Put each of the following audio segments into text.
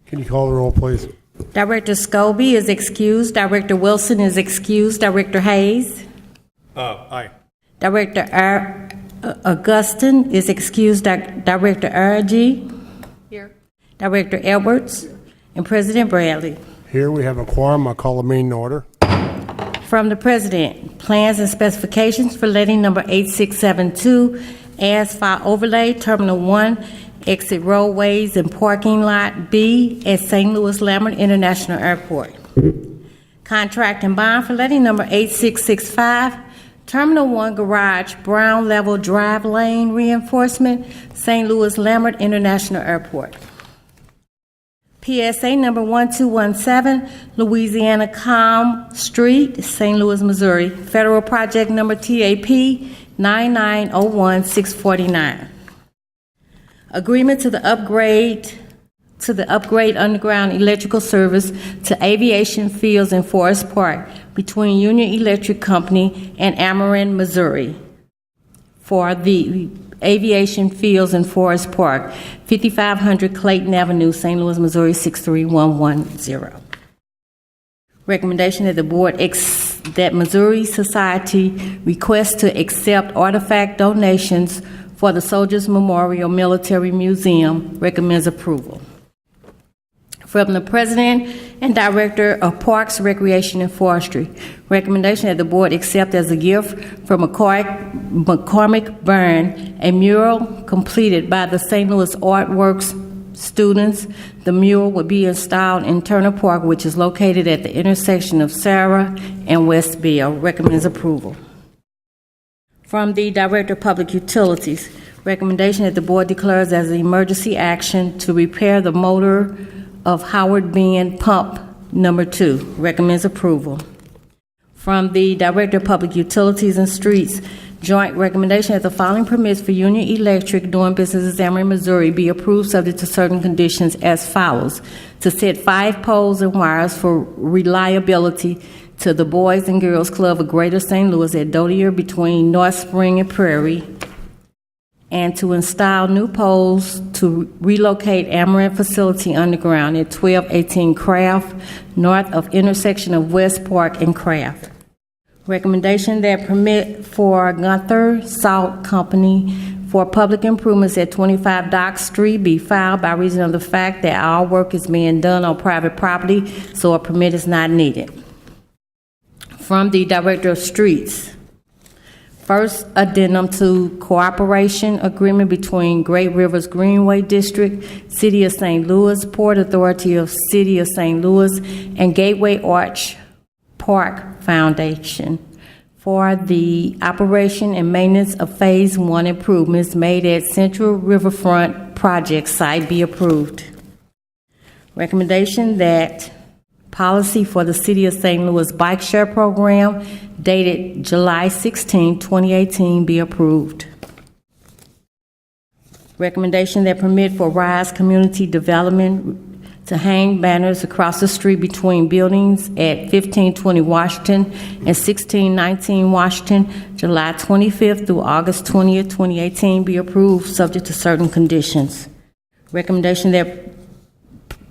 Can you call the roll, please? Director Scobie is excused. Director Wilson is excused. Director Hayes. Aye. Director Augustin is excused. Director Argy. Here. Director Edwards. And President Bradley. Here we have a quorum. I call the meeting to order. From the President, plans and specifications for letting number 8672, asphalt overlay, Terminal 1, exit roadways and parking lot B at St. Louis Lambert International Airport. Contract and bond for letting number 8665, Terminal 1 garage, brown level drive lane reinforcement, St. Louis Lambert International Airport. PSA number 1217, Louisiana Calm Street, St. Louis, Missouri. Federal project number TAP 9901649. Agreement to the upgrade underground electrical service to Aviation Fields and Forest Park between Union Electric Company and Ameren, Missouri for the Aviation Fields and Forest Park, 5500 Clayton Avenue, St. Louis, Missouri 63110. Recommendation that the board that Missouri Society requests to accept artifact donations for the Soldiers Memorial Military Museum. Recommends approval. From the President and Director of Parks, Recreation, and Forestry, recommendation that the board accept as a gift from McCormick Byrne a mural completed by the St. Louis Artworks students. The mural will be installed in Turner Park, which is located at the intersection of Sarah and West Beale. Recommends approval. From the Director of Public Utilities, recommendation that the board declares as an emergency action to repair the motor of Howard Bend Pump Number 2. Recommends approval. From the Director of Public Utilities and Streets, joint recommendation that the following permits for Union Electric doing business as Ameren, Missouri be approved subject to certain conditions as follows. To set 5 poles and wires for reliability to the Boys and Girls Club of Greater St. Louis at Dodier between North Spring and Prairie, and to install new poles to relocate Ameren facility underground at 1218 Craft, north of intersection of West Park and Craft. Recommendation that permit for Gunther Salt Company for public improvements at 25 Dock Street be filed by reason of the fact that all work is being done on private property, so a permit is not needed. From the Director of Streets, first addendum to cooperation agreement between Great Rivers Greenway District, City of St. Louis, Port Authority of City of St. Louis, and Gateway Arch Park Foundation for the operation and maintenance of Phase 1 improvements made at Central Riverfront Project site be approved. Recommendation that policy for the City of St. Louis Bike Share Program dated July 16, 2018 be approved. Recommendation that permit for RISE Community Development to hang banners across the street between buildings at 1520 Washington and 1619 Washington, July 25th through August 20th, 2018 be approved subject to certain conditions. Recommendation that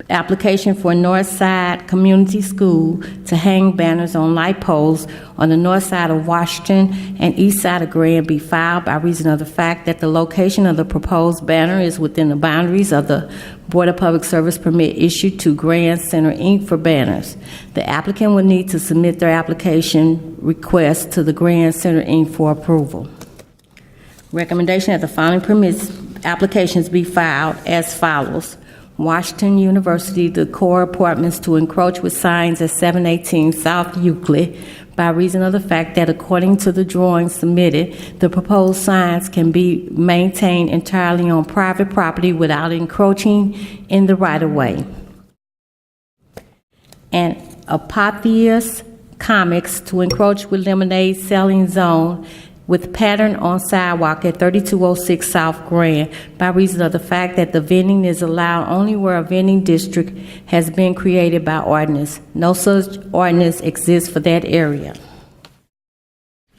application for North Side Community School to hang banners on light poles on the north side of Washington and east side of Grand be filed by reason of the fact that the location of the proposed banner is within the boundaries of the Board of Public Service permit issued to Grand Center, Inc. for banners. The applicant will need to submit their application request to the Grand Center, Inc. for approval. Recommendation that the following permits applications be filed as follows. Washington University, the core apartments to encroach with signs at 718 South Euclid by reason of the fact that according to the drawings submitted, the proposed signs can be maintained entirely on private property without encroaching in the right-of-way. And Apotheos Comics to encroach with lemonade selling zone with pattern on sidewalk at 3206 South Grand by reason of the fact that the vending is allowed only where a vending district has been created by ordinance. No such ordinance exists for that area.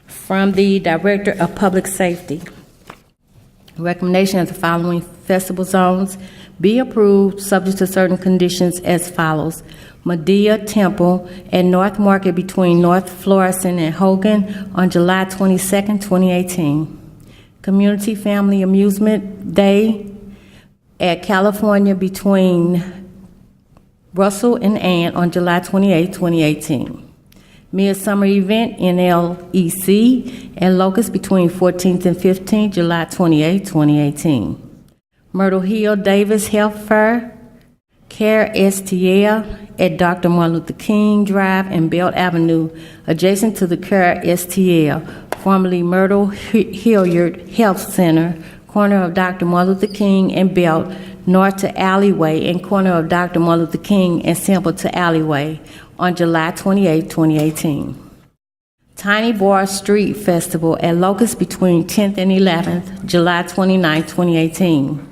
From the Director of Public Safety, recommendation of the following festival zones be approved, subject to certain conditions as follows. Medea Temple at North Market between North Florissant and Hogan on July 22nd, 2018. Community Family Amusement Day at California between Russell and Ann on July 28, 2018. Midsummer Event, NLEC, at Locust between 14th and 15th, July 28, 2018. Myrtle Hill Davis Health Fair, Care STL, at Dr. Martin Luther King Drive and Belt Avenue, adjacent to the Care STL, formerly Myrtle Hilliard Health Center, corner of Dr. Martin Luther King and Belt, north to Alleyway, and corner of Dr. Martin Luther King and Semple to Alleyway, on July 28, 2018. Tiny Bar Street Festival at Locust between 10th and 11th, July 29, 2018.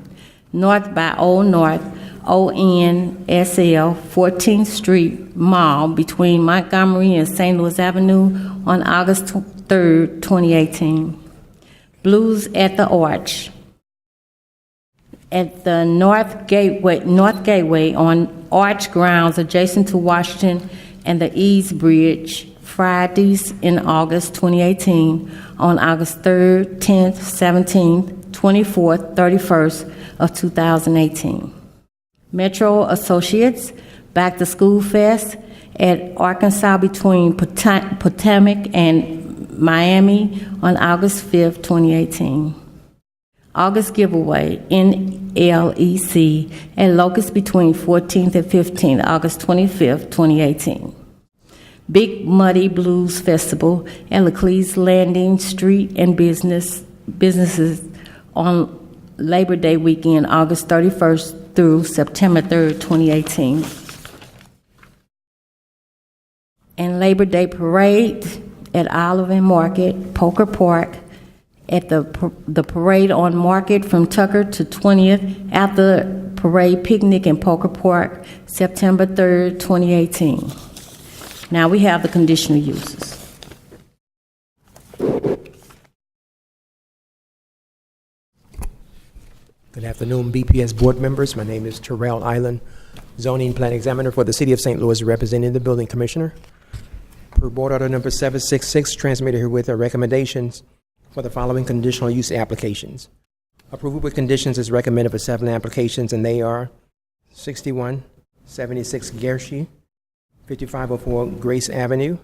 North by Old North, ONSL, 14th Street Mall between Montgomery and St. Louis Avenue on August 3, 2018. Blues at the Arch at the North Gateway on Arch grounds adjacent to Washington and the East Bridge, Fridays in August 2018 on August 3rd, 10th, 17th, 24th, 31st of 2018. Metro Associates Back to School Fest at Arkansas between Potomac and Miami on August 5th, 2018. August Giveaway, NLEC, at Locust between 14th and 15th, August 25th, 2018. Big Muddy Blues Festival at Laclede Landing Street and businesses on Labor Day weekend, August 31st through September 3rd, 2018. And Labor Day Parade at Olive and Market, Poker Park, at the parade on Market from Tucker to 20th, after parade picnic in Poker Park, September 3rd, 2018. Now we have the conditional uses. Good afternoon, BPS board members. My name is Terrell Island, zoning plan examiner for the City of St. Louis, representing the building commissioner. Per board order number 766, transmitted herewith are recommendations for the following conditional use applications. Approval with conditions is recommended for 7 applications, and they are 6176 Gershie, 5504 Grace Avenue,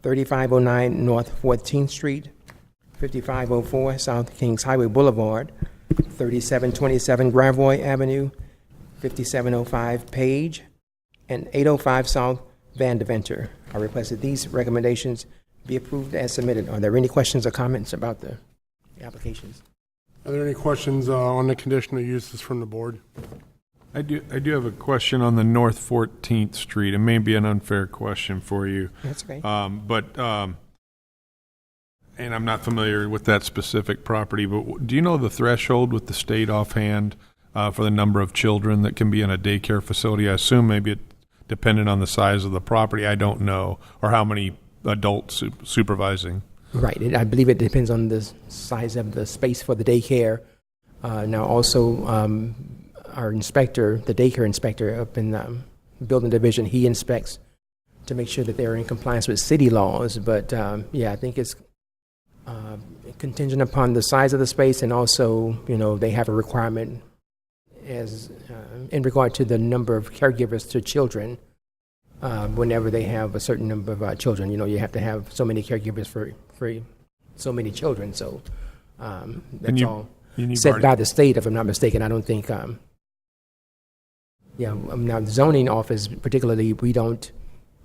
3509 North 14th Street, 5504 South Kings Highway Boulevard, 3727 Gravois Avenue, 5705 Page, and 805 South Van Deventer. I request that these recommendations be approved as submitted. Are there any questions or comments about the applications? Are there any questions on the conditional uses from the board? I do have a question on the North 14th Street. It may be an unfair question for you. That's okay. And I'm not familiar with that specific property, but do you know the threshold with the state offhand for the number of children that can be in a daycare facility? I assume maybe it dependent on the size of the property. I don't know, or how many adults supervising. Right. I believe it depends on the size of the space for the daycare. Now, also, our inspector, the daycare inspector up in the building division, he inspects to make sure that they're in compliance with city laws. But, I think it's contingent upon the size of the space, and also, they have a requirement as in regard to the number of caregivers to children. Whenever they have a certain number of children, you have to have so many caregivers for so many children. So that's all set by the state, if I'm not mistaken. I don't think. Now the zoning office, particularly, we don't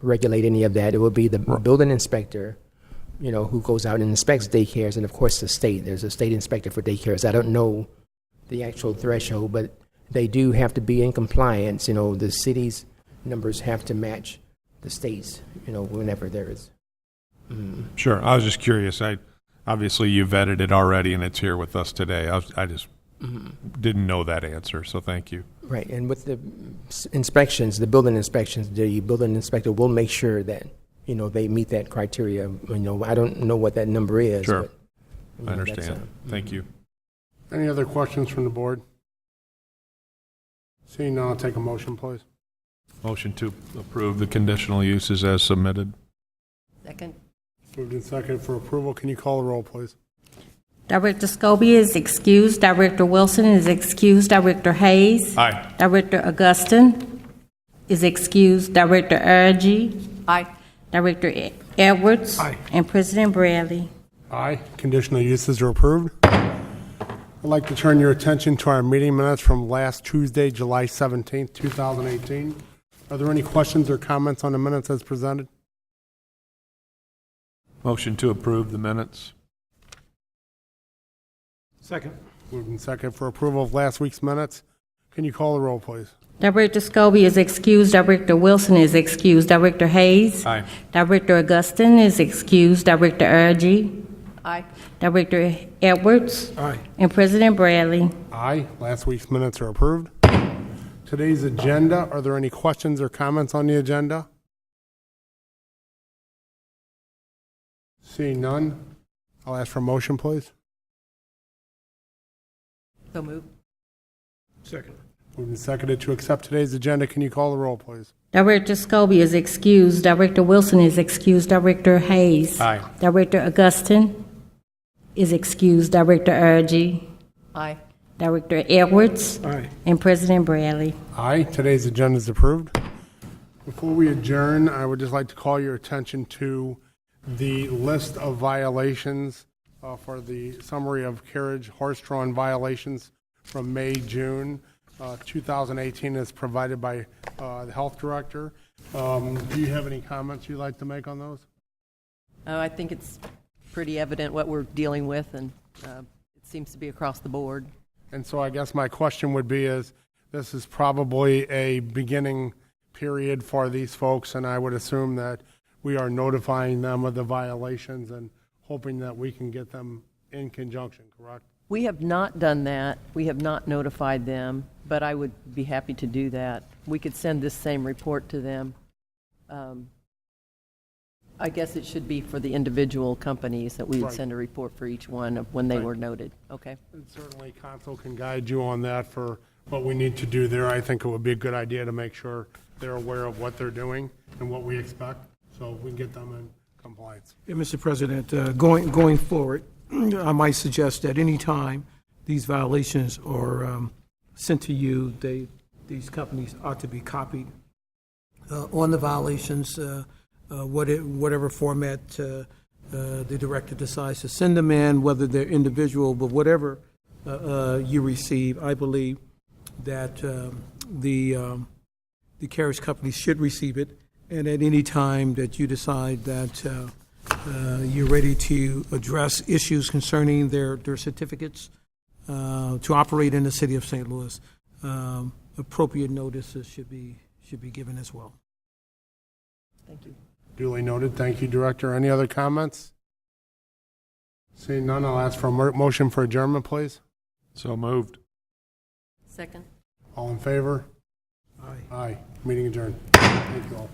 regulate any of that. It will be the building inspector, who goes out and inspects daycares, and of course the state. There's a state inspector for daycares. I don't know the actual threshold, but they do have to be in compliance. The city's numbers have to match the state's, whenever there is. Sure. I was just curious. Obviously you vetted it already and it's here with us today. I just didn't know that answer, so thank you. Right. And with the inspections, the building inspections, the building inspector will make sure that, they meet that criteria. I don't know what that number is. Sure. But, I understand. Thank you. Any other questions from the board? Seeing none, I'll take a motion, please. Motion to approve the conditional uses as submitted. Second. Moved and seconded for approval. Can you call the roll, please? Director Scobie is excused. Director Wilson is excused. Director Hayes. Aye. Director Augustin is excused. Director Ergy. Aye. Director Edwards. Aye. And President Bradley. Aye. Conditional uses are approved. I'd like to turn your attention to our meeting minutes from last Tuesday, July 17th, 2018. Are there any questions or comments on the minutes as presented? Motion to approve the minutes. Second. Moved and seconded for approval of last week's minutes. Can you call the roll, please? Director Scobie is excused. Director Wilson is excused. Director Hayes. Aye. Director Augustin is excused. Director Ergy. Aye. Director Edwards. Aye. And President Bradley. Aye. Last week's minutes are approved. Today's agenda, are there any questions or comments on the agenda? Seeing none, I'll ask for a motion, please. So moved. Second. Moved and seconded to accept today's agenda. Can you call the roll, please? Director Scobie is excused. Director Wilson is excused. Director Hayes. Aye. Director Augustin is excused. Director Ergy. Aye. Director Edwards. Aye. And President Bradley. Aye. Today's agenda is approved. Before we adjourn, I would just like to call your attention to the list of violations for the summary of carriage horse-drawn violations from May, June 2018 is provided by the health director. Do you have any comments you'd like to make on those? I think it's pretty evident what we're dealing with, and it seems to be across the board. And so I guess my question would be is, this is probably a beginning period for these folks, and I would assume that we are notifying them of the violations and hoping that we can get them in conjunction, correct? We have not done that. We have not notified them, but I would be happy to do that. We could send this same report to them. I guess it should be for the individual companies that we would Right. send a report for each one of when they Right. were noted. Okay. And certainly council can guide you on that for what we need to do there. I think it would be a good idea to make sure they're aware of what they're doing and what we expect, so we can get them in compliance. Yeah, Mr. President, going forward, I might suggest that any time these violations are sent to you, these companies ought to be copied on the violations, whatever format the director decides to send them in, whether they're individual, but whatever you receive, I believe that the carriage companies should receive it. And at any time that you decide that you're ready to address issues concerning their certificates to operate in the city of St. Louis, appropriate notices should be given as well. Thank you. Duly noted. Thank you, Director. Any other comments? Seeing none, I'll ask for a motion for adjournment, please. So moved. Second. All in favor? Aye. Aye. Meeting adjourned. Thank you all.